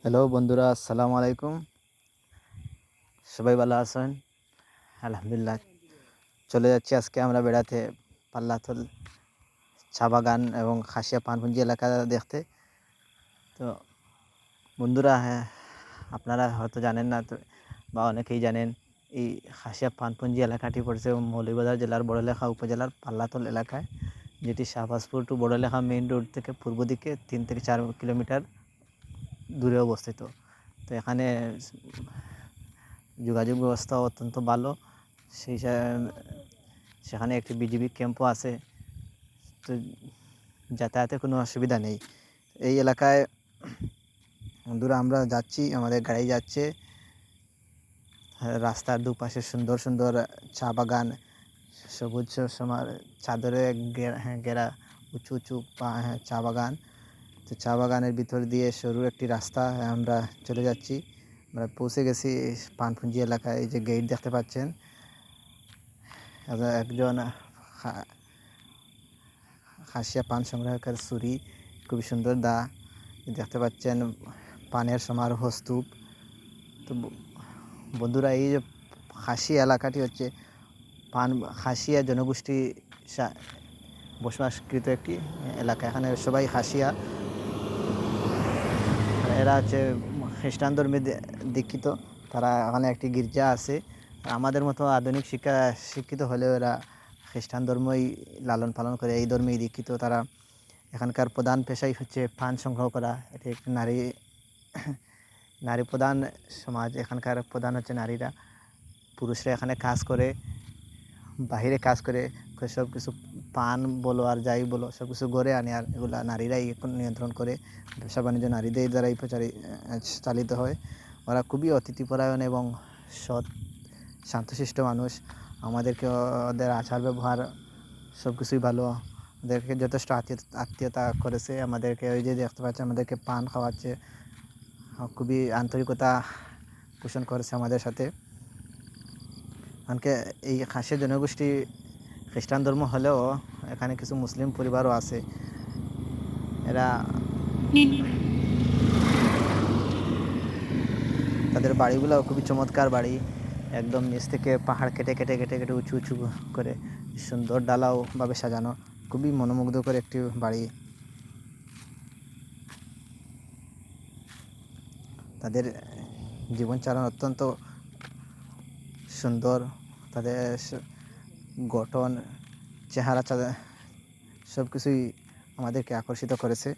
Hello বন্ধুরা, আসসালামু আলাইকুম। সবাই ভালো আছেন? আলহামদুলিল্লাহ। চলে যাচ্ছি আজকে আমরা বেড়াতে পাল্লাথল, চা বাগান এবং খাসিয়া পানপুঞ্জি এলাকা দেখতে। তো বন্ধুরা, হ্যাঁ, আপনারা হয়তো জানেন না, তো বা অনেকেই জানেন, এই খাসিয়া পানপুঞ্জি এলাকাটি পড়েছে মৌলভীবাজার জেলার বড়লেখা উপজেলার পাল্লাথল এলাকায়, যেটি Shahbajpur to Barlekha main road থেকে পূর্ব দিকে 3 থেকে 4 কিলোমিটার দূরে অবস্থিত। তো এখানে যোগাযোগ ব্যবস্থা অত্যন্ত ভালো। সেই সেখানে একটি বিজিবি ক্যাম্পও আছে। তো যাতায়াতের কোনো অসুবিধা নেই। এই এলাকায় বন্ধুরা আমরা যাচ্ছি, আমাদের গাড়ি যাচ্ছে। রাস্তার দুপাশে সুন্দর সুন্দর চা বাগান, সবুজ চাদরে ঘেরা উঁচু উঁচু চা বাগান। তো চা বাগানের ভিতর দিয়ে সরু একটি রাস্তা, আমরা চলে যাচ্ছি। আমরা পৌঁছে গেছি পানপুঞ্জি এলাকায়। এই যে গেট দেখতে পাচ্ছেন, একজন খাসিয়া পান সংগ্রাহকের ছুরি, খুবই সুন্দর দা দেখতে পাচ্ছেন, পানের সমারোহ স্তূপ। তো বন্ধুরা, এই যে খাসিয়া এলাকাটি হচ্ছে খাসিয়া জনগোষ্ঠী বসবাসকৃত একটি এলাকা। এখানে সবাই খাসিয়া, এরা হচ্ছে খ্রিস্টান ধর্মে দীক্ষিত। তারা এখানে একটি গির্জা আছে। আমাদের মতো আধুনিক শিক্ষিত হলেও এরা খ্রিস্টান ধর্মই লালন পালন করে, এই ধর্মেই দীক্ষিত তারা। এখানকার প্রধান পেশাই হচ্ছে পান সংগ্রহ করা। এটি একটি নারী প্রধান সমাজ। এখানকার প্রধান হচ্ছে নারীরা। পুরুষরা এখানে কাজ করে, বাহিরে কাজ করে, সব কিছু পান বলো আর যাই বলো সব কিছু গড়ে আনে, আর এগুলা নারীরাই এখন নিয়ন্ত্রণ করে। ব্যবসা বাণিজ্য নারীদের দ্বারাই চালিত হয়। ওরা খুবই অতিথিপরায়ণ এবং সৎ শান্তশিষ্ট মানুষ। আমাদেরকে ওদের আচার ব্যবহার সব কিছুই ভালো। ওদেরকে যথেষ্ট আত্মীয়তা করেছে আমাদেরকে। ওই যে দেখতে পাচ্ছে, আমাদেরকে পান খাওয়াচ্ছে, খুবই আন্তরিকতা পোষণ করেছে আমাদের সাথে। এমনকি এই খাসিয়া জনগোষ্ঠী খ্রিস্টান ধর্ম হলেও এখানে কিছু মুসলিম পরিবারও আছে। এরা তাদের বাড়িগুলো খুবই চমৎকার বাড়ি। একদম নিচ থেকে পাহাড় কেটে কেটে কেটে কেটে উঁচু উঁচু করে সুন্দর ডালাওভাবে সাজানো, খুবই মনোমুগ্ধকর একটি বাড়ি। তাদের জীবনচারণ অত্যন্ত সুন্দর। তাদের গঠন, চেহারা সব কিছুই আমাদেরকে আকর্ষিত করেছে।